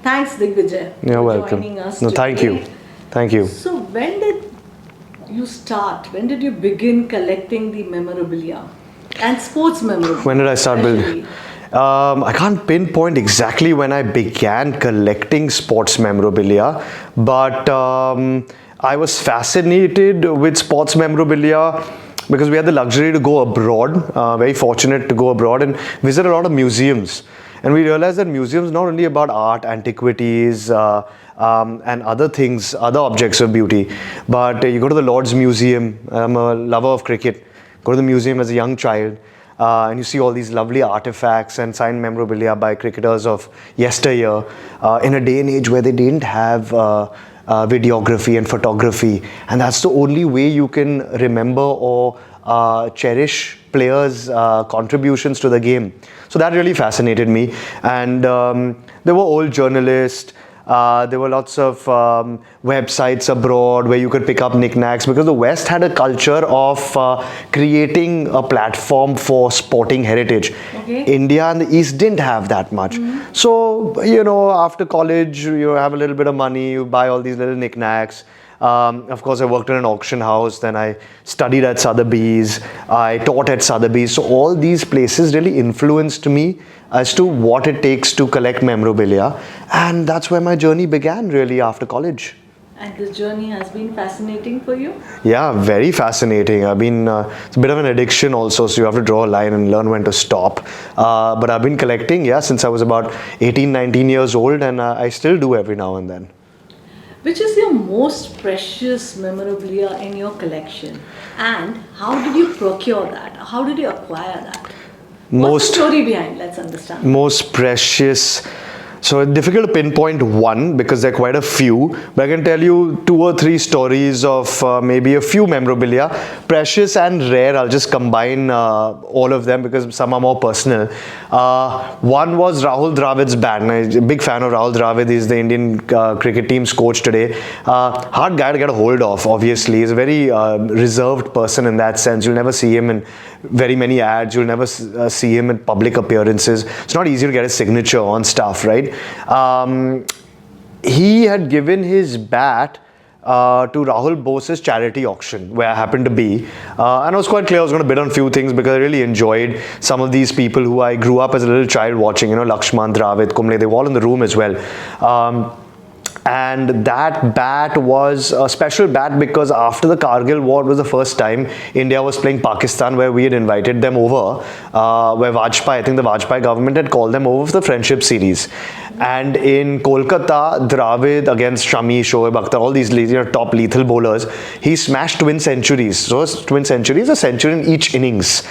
Thanks, Digvijay, You're for welcome. joining us No, today. thank you. Thank you. So, when did you start? When did you begin collecting the memorabilia and sports memorabilia? When did I start especially? building? I can't pinpoint exactly when I began collecting sports memorabilia, but I was fascinated with sports memorabilia because we had the luxury to go abroad, very fortunate to go abroad and visit a lot of museums. And we realized that museums not only about art, antiquities, and other things, other objects of beauty, but you go to the Lord's Museum. I'm a lover of cricket. Go to the museum as a young child. And you see all these lovely artifacts and signed memorabilia by cricketers of yesteryear in a day and age where they didn't have videography and photography, and that's the only way you can remember or cherish players' contributions to the game. So that really fascinated me, and there were old journalists. There were lots of websites abroad where you could pick up knickknacks, because the West had a culture of creating a platform for sporting heritage. Okay. India and the East didn't have that much. So, after college, you have a little bit of money, you buy all these little knickknacks. Of course, I worked in an auction house, then I studied at Sotheby's, I taught at Sotheby's. So all these places really influenced me as to what it takes to collect memorabilia. And that's where my journey began, really, after college. And this journey has been fascinating for you? Yeah, very fascinating. It's a bit of an addiction also, so you have to draw a line and learn when to stop. But I've been collecting, since I was about 18, 19 years old, and I still do every now and then. Which is your most precious memorabilia in your collection? And how did you procure that? How did you acquire that? What's the story behind? Let's understand. Most precious. So it's difficult to pinpoint one because there are quite a few, but I can tell you 2 or 3 stories of maybe a few memorabilia. Precious and rare, I'll just combine all of them because some are more personal. One was Rahul Dravid's bat. I'm a big fan of Rahul Dravid. He's the Indian cricket team's coach today. Hard guy to get a hold of, obviously. He's a very reserved person in that sense. You'll never see him in very many ads. You'll never see him in public appearances. It's not easy to get his signature on stuff, right? He had given his bat to Rahul Bose's charity auction where I happened to be, and I was quite clear I was going to bid on a few things because I really enjoyed some of these people who I grew up as a little child watching, Lakshman, Dravid, Kumble, they were all in the room as well. And that bat was a special bat because after the Kargil war, it was the first time India was playing Pakistan, where we had invited them over, where I think the Vajpayee government had called them over for the Friendship Series. And in Kolkata, Dravid against Shami, Shoaib Akhtar, all these top lethal bowlers, he smashed twin centuries. So twin centuries, a century in each innings,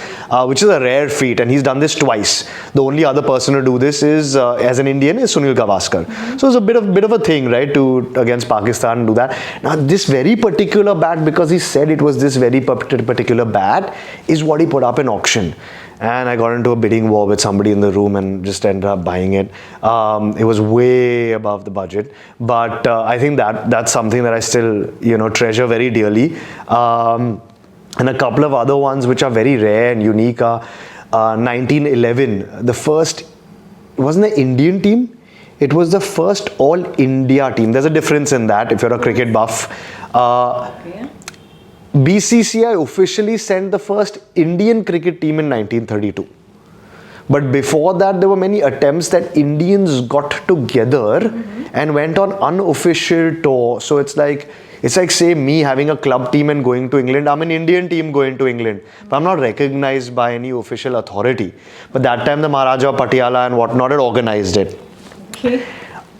which is a rare feat, and he's done this twice. The only other person to do this is, as an Indian, is Sunil Gavaskar. So it's a bit of a thing, right, to against Pakistan do that. Now this very particular bat, because he said it was this very particular bat, is what he put up in auction. And I got into a bidding war with somebody in the room and just ended up buying it. It was way above the budget, but I think that's something that I still treasure very dearly. And a couple of other ones which are very rare and unique are 1911. The first, it wasn't an Indian team. It was the first all India team. There's a difference in that if you're a cricket buff. Okay. BCCI officially sent the first Indian cricket team in 1932. But before that, there were many attempts that Indians got together and went on unofficial tour. So it's like say me having a club team and going to England. I'm an Indian team going to England, but I'm not recognized by any official authority. But that time the Maharaja of Patiala and whatnot had organized it. Okay.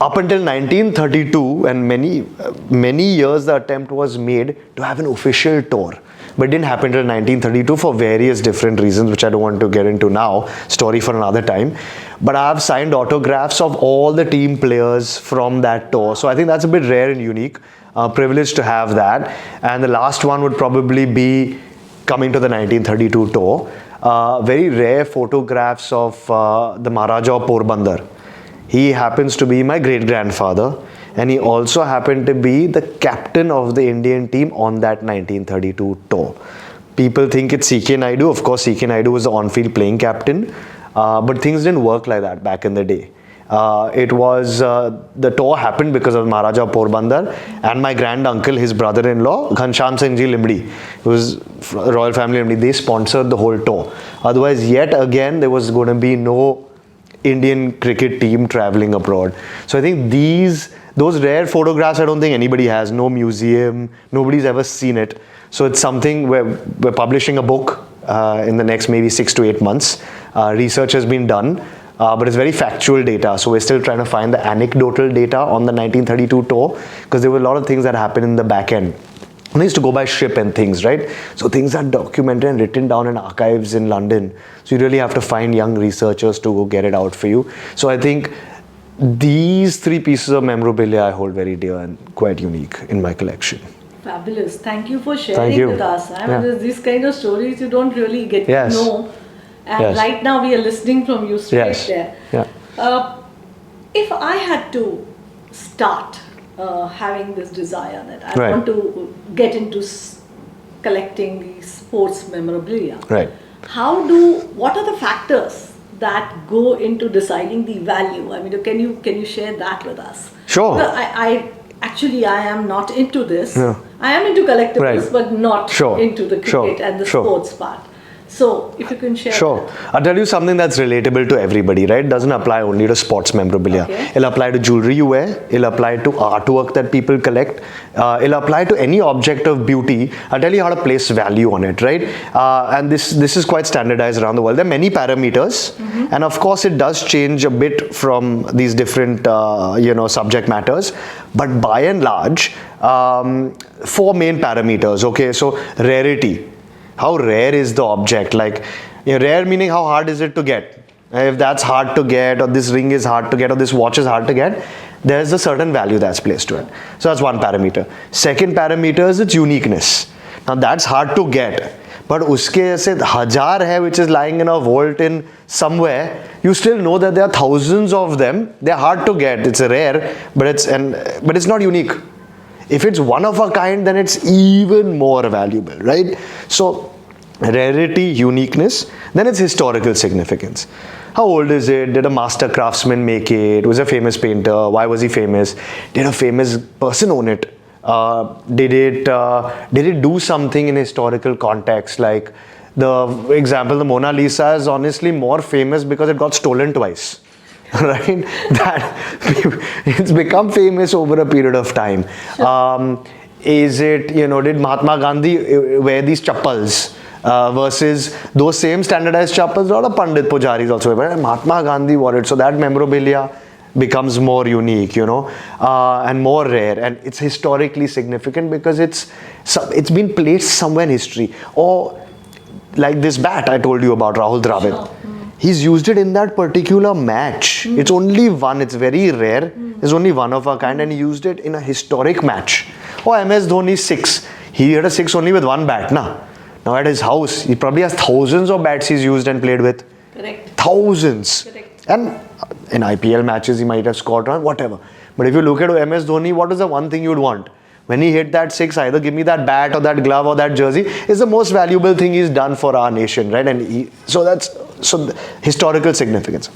Up until 1932 and many years, the attempt was made to have an official tour, but it didn't happen until 1932 for various different reasons, which I don't want to get into now, story for another time. But I have signed autographs of all the team players from that tour, so I think that's a bit rare and unique. Privileged to have that. And the last one would probably be coming to the 1932 tour. Very rare photographs of the Maharaja of Porbandar. He happens to be my great-grandfather, and he also happened to be the captain of the Indian team on that 1932 tour. People think it's C.K. Naidu. Of course, C.K. Naidu was the on-field playing captain, but things didn't work like that back in the day. It was the tour happened because of Maharaja of Porbandar and my grand uncle, his brother-in-law, Ghanshyam Singh Ji Limdi, who was royal family Limdi. They sponsored the whole tour. Otherwise, yet again, there was going to be no Indian cricket team traveling abroad. So I think those rare photographs, I don't think anybody has. No museum, nobody's ever seen it. So it's something where we're publishing a book in the next maybe 6 to 8 months. Research has been done. But it's very factual data, so we're still trying to find the anecdotal data on the 1932 tour, because there were a lot of things that happened in the back end. They used to go by ship and things, right? So things are documented and written down in archives in London. So you really have to find young researchers to go get it out for you. So I think these 3 pieces of memorabilia I hold very dear and quite unique in my collection. Fabulous. Thank you for sharing with us. I mean, there's these kind of stories you don't really get to know. And right now we are listening from you straight there. Yeah. If I had to start having this desire that I want to get into collecting these sports memorabilia, what are the factors that go into deciding the value? I mean, can you share that with us? Sure. I am not into this. I am into collectibles, but not into the cricket and the sports part. So, if you can share. Sure. I'll tell you something that's relatable to everybody, right? It doesn't apply only to sports memorabilia. It'll apply to jewelry you wear. It'll apply to artwork that people collect. It'll apply to any object of beauty. I'll tell you how to place value on it, right? And this is quite standardized around the world. There are many parameters. And of course, it does change a bit from these different, subject matters. But by and large, 4 main parameters, okay? So, rarity. How rare is the object? Like, rare meaning how hard is it to get? If that's hard to get, or this ring is hard to get, or this watch is hard to get, there's a certain value that's placed to it. So that's one parameter. Second parameter is its uniqueness. Now that's hard to get, but uske aise 1000 hai which is lying in a vault in somewhere, you still know that there are thousands of them. They're hard to get. It's rare, but it's not unique. If it's one of a kind, then it's even more valuable, right? So, rarity, uniqueness, then it's historical significance. How old is it? Did a master craftsman make it? Was a famous painter? Why was he famous? Did a famous person own it? Did it do something in historical context? Like the example, the Mona Lisa is honestly more famous because it got stolen twice. Right? That it's become famous over a period of time. Is it, did Mahatma Gandhi wear these chappals versus those same standardized chappals? A lot of Pandit Pujaris also wear, but Mahatma Gandhi wore it. So that memorabilia becomes more unique, and more rare, and it's historically significant because it's been placed somewhere in history. Or like this bat I told you about, Rahul Dravid. He's used it in that particular match. It's only one. It's very rare. It's only one of a kind, and he used it in a historic match. Or MS Dhoni 6. He had a 6 only with one bat, na? Now at his house, he probably has thousands of bats he's used and played with. Correct. Thousands. Correct. And in IPL matches, he might have scored on whatever. But if you look at MS Dhoni, what is the one thing you'd want? When he hit that 6, either give me that bat or that glove or that jersey. Is the most valuable thing he's done for our nation, right? And so the historical significance.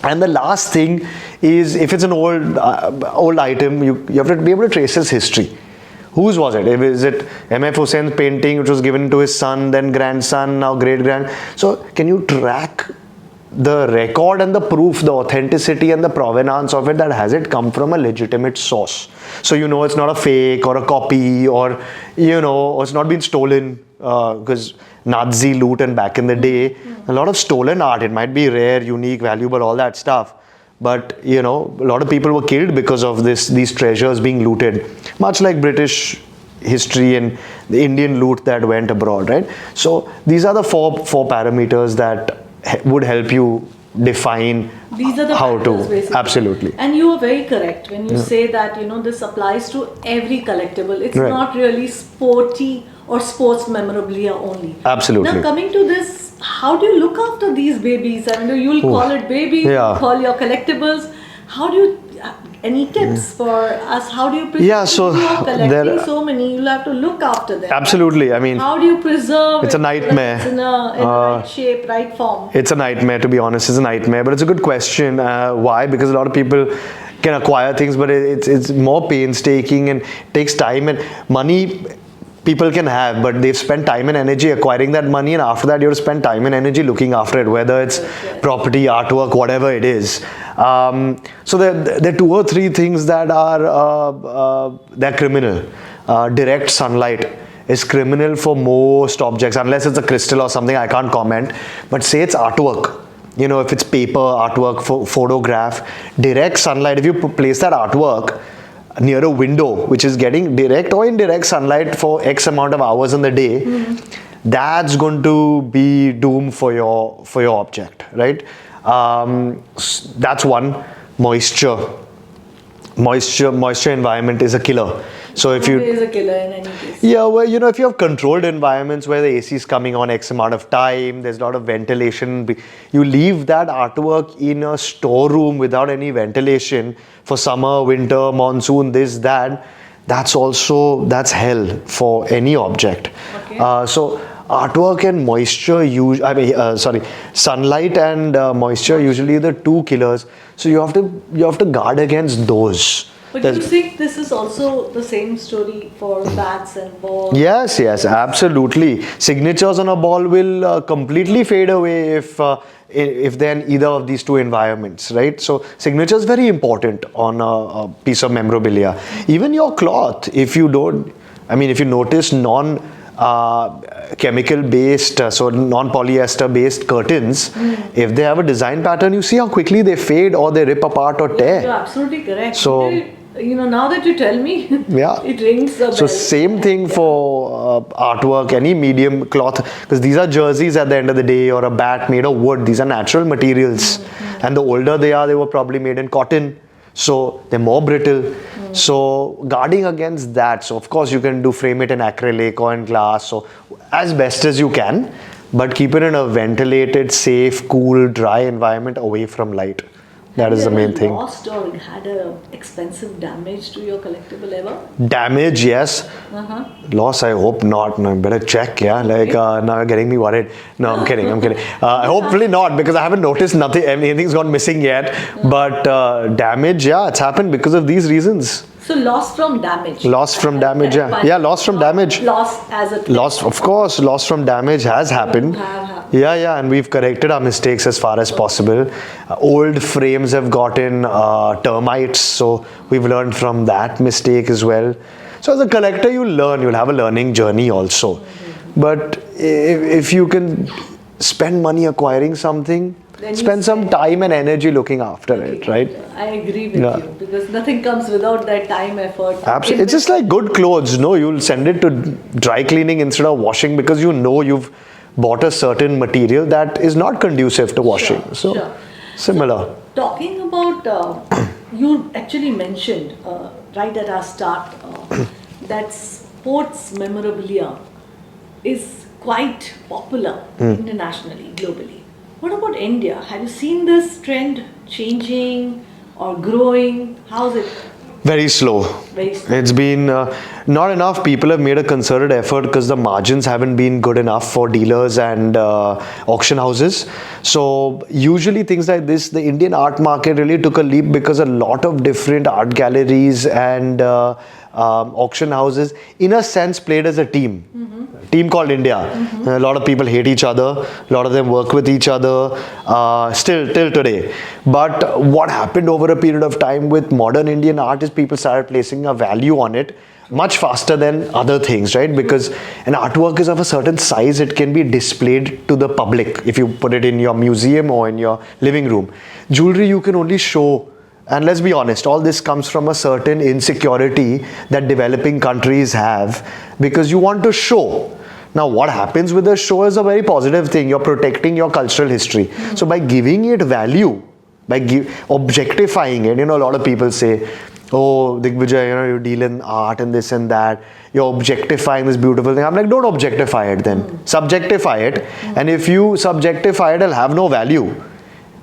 And the last thing is, if it's an old item, you have to be able to trace its history. Whose was it? Is it M.F. Hussein's painting, which was given to his son, then grandson, now great-grand? So can you track the record and the proof, the authenticity and the provenance of it, that has it come from a legitimate source? So it's not a fake or a copy, or or it's not been stolen, because Nazi loot and back in the day, a lot of stolen art. It might be rare, unique, valuable, all that stuff, but a lot of people were killed because of these treasures being looted, much like British history and the Indian loot that went abroad, right? So these are the four parameters that would help you define these are the how factors, to basically. Absolutely. And you are very correct when you say that this applies to every collectible. It's not really sporty or sports memorabilia only. Absolutely. Now coming to this, how do you look after these babies? I mean, you'll call it babies, you'll call your collectibles. How do you any tips for us? How do you preserve? Yeah, so if you're collecting so many, you'll have to look after them. Absolutely. I mean, how do you preserve? It's a nightmare. It's in a right shape, right form. It's a nightmare, to be honest. It's a nightmare, but it's a good question. Why? Because a lot of people can acquire things, but it's more painstaking and takes time and money. People can have, but they've spent time and energy acquiring that money, and after that you have to spend time and energy looking after it, whether it's property, artwork, whatever it is. So there are 2 or 3 things that are they're criminal. Direct sunlight is criminal for most objects, unless it's a crystal or something. I can't comment, but say it's artwork. You know, if it's paper, artwork, photograph, direct sunlight, if you place that artwork near a window which is getting direct or indirect sunlight for X amount of hours in the day, that's going to be doom for your object, right? That's one. Moisture environment is a killer. So if you is a killer in any case. Yeah, well, you know, if you have controlled environments where the AC is coming on X amount of time, there's a lot of ventilation, you leave that artwork in a storeroom without any ventilation for summer, winter, monsoon, this, that, that's hell for any object. Okay. So artwork and moisture, sunlight and moisture usually the 2 killers. So you have to guard against those. But do you think this is also the same story for bats and balls? Yes, absolutely. Signatures on a ball will completely fade away if they're in either of these 2 environments, right? So signature is very important on a piece of memorabilia. Even your cloth, if you notice chemical based, so non-polyester based curtains, if they have a design pattern, you see how quickly they fade or they rip apart or tear. You're absolutely correct. So, now that you tell me, it rings a bell. So same thing for artwork, any medium cloth, because these are jerseys at the end of the day, or a bat made of wood. These are natural materials, and the older they are, they were probably made in cotton, so they're more brittle. So guarding against that, so of course you can frame it in acrylic or in glass, so as best as you can, but keep it in a ventilated, safe, cool, dry environment away from light. That is the main thing. Lost or had a expensive damage to your collectible ever? Damage, yes. Loss, I hope not. No, better check, yeah. Now you're getting me worried. No, I'm kidding. Hopefully not, because I haven't noticed anything's gone missing yet. But damage, yeah, it's happened because of these reasons. So loss from damage. Loss from damage, yeah. Yeah, loss from damage. Loss as a loss, of course. Loss from damage has happened. Yeah, and we've corrected our mistakes as far as possible. Old frames have gotten termites, so we've learned from that mistake as well. So as a collector, you'll have a learning journey also. But if you can spend money acquiring something, spend some time and energy looking after it, right? I agree with you, because nothing comes without that time, effort. Absolutely. It's just like good clothes. No, you'll send it to dry cleaning instead of washing, because you've bought a certain material that is not conducive to washing. Similar. So, talking about, you actually mentioned right at our start that sports memorabilia is quite popular internationally, globally. What about India? Have you seen this trend changing or growing? How's it? Very slow. It's been not enough people have made a concerted effort, because the margins haven't been good enough for dealers and auction houses. So usually things like this, the Indian art market really took a leap because a lot of different art galleries and auction houses, in a sense, played as a team. Team called India. A lot of people hate each other. A lot of them work with each other still till today. But what happened over a period of time with modern Indian art is people started placing a value on it much faster than other things, right? Because an artwork is of a certain size, it can be displayed to the public if you put it in your museum or in your living room. Jewelry you can only show. And let's be honest, all this comes from a certain insecurity that developing countries have, because you want to show. Now, what happens with a show is a very positive thing. You're protecting your cultural history. So by giving it value, by objectifying it, a lot of people say, oh, Digvijay, you deal in art and this and that. You're objectifying this beautiful thing. I'm like, don't objectify it then. Subjectify it. And if you subjectify it, it'll have no value.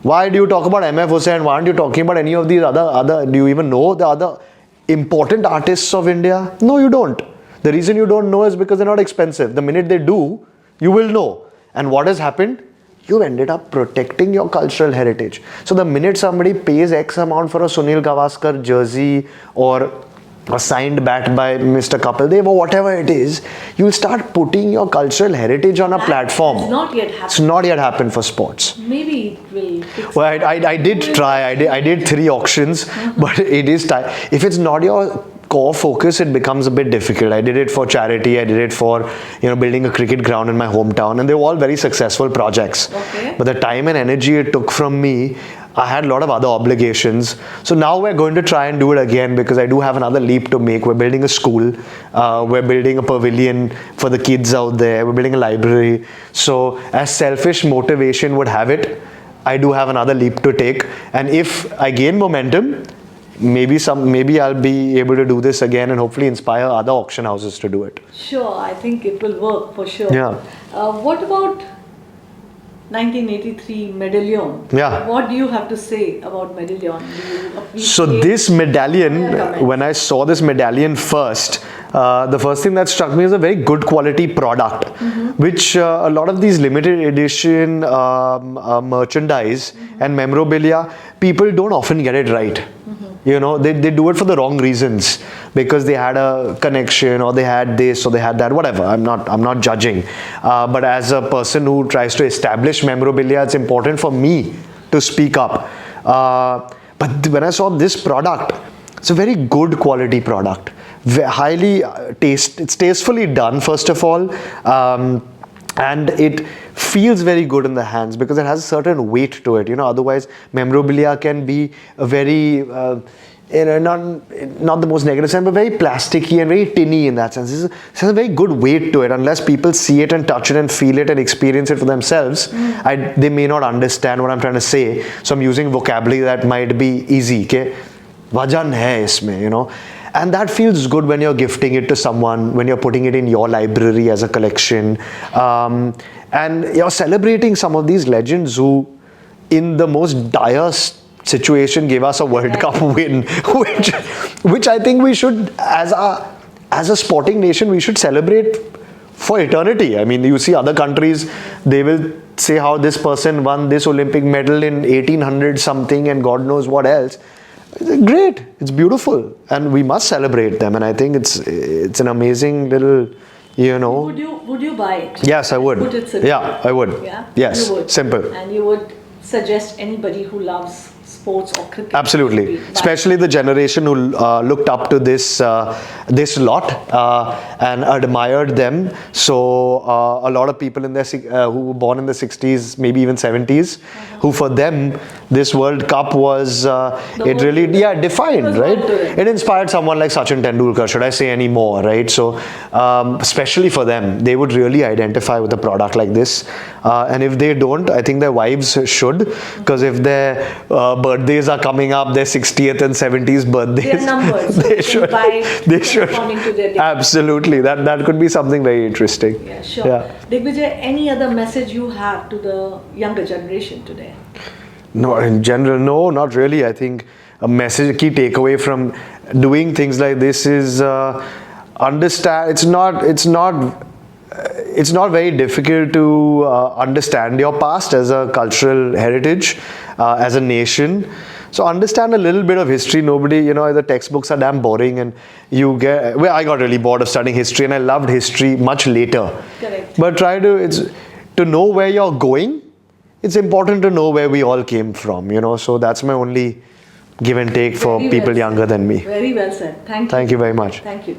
Why do you talk about MF Hussain? Why aren't you talking about any of these other? Do you even know the other important artists of India? No, you don't. The reason you don't know is because they're not expensive. The minute they do, you will know. And what has happened? You've ended up protecting your cultural heritage. So the minute somebody pays X amount for a Sunil Gavaskar jersey or a signed bat by Mr. Kapil Dev or whatever it is, you'll start putting your cultural heritage on a platform. It's not yet happened. It's not yet happened for sports. Maybe it will fix. Well, I did try. I did 3 auctions, but it is time. If it's not your core focus, it becomes a bit difficult. I did it for charity. I did it for building a cricket ground in my hometown, and they were all very successful projects. Okay. But the time and energy it took from me, I had a lot of other obligations. So now we're going to try and do it again because I do have another leap to make. We're building a school. We're building a pavilion for the kids out there. We're building a library. So as selfish motivation would have it, I do have another leap to take. And if I gain momentum, maybe I'll be able to do this again and hopefully inspire other auction houses to do it. Sure, I think it will work for sure. Yeah. What about 1983 Medalion? Yeah. What do you have to say about Medalion? So this medallion, when I saw this medallion first, the first thing that struck me is a very good quality product, which a lot of these limited edition merchandise and memorabilia, people don't often get it right. They do it for the wrong reasons because they had a connection or they had this or they had that, whatever. I'm not judging. But as a person who tries to establish memorabilia, it's important for me to speak up. But when I saw this product, it's a very good quality product. It's tastefully done, first of all. And it feels very good in the hands because it has a certain weight to it. Otherwise memorabilia can be a very not the most negative sense, but very plasticky and very tinny in that sense. It has a very good weight to it. Unless people see it and touch it and feel it and experience it for themselves, they may not understand what I'm trying to say. So I'm using vocabulary that might be easy. Okay? Vajan hai isme, And that feels good when you're gifting it to someone, when you're putting it in your library as a collection. And you're celebrating some of these legends who, in the most dire situation, gave us a World Cup win, which I think we should, as a sporting nation, we should celebrate for eternity. I mean, you see other countries, they will say how this person won this Olympic medal in 1800 something and God knows what else. Great, it's beautiful, and we must celebrate them. And I think it's an amazing little, Would you buy it? Yes, I would. Put it simple. Yeah, I would. Yeah. Yes, you would. simple. And you would suggest anybody who loves sports or cricket. Absolutely, especially the generation who looked up to this lot and admired them. So a lot of people in their who were born in the 60s, maybe even 70s, who for them this World Cup was it really defined, right? It inspired someone like Sachin Tendulkar. Should I say any more, right? So especially for them, they would really identify with a product like this. And if they don't, I think their wives should, because if their birthdays are coming up, their 60th and 70th birthdays, their numbers, they should according to their absolutely, that could be something very interesting. Yeah, sure. Digvijay, any other message you have to the younger generation today? No, in general, no, not really. I think a key takeaway from doing things like this is understand. It's not very difficult to understand your past as a cultural heritage, as a nation. So understand a little bit of history. Nobody, the textbooks are damn boring, and I got really bored of studying history, and I loved history much later. Correct. But to know where you're going. It's important to know where we all came from, So that's my only give and take for people younger than me. Very well said. Thank you. Thank you very much. Thank you.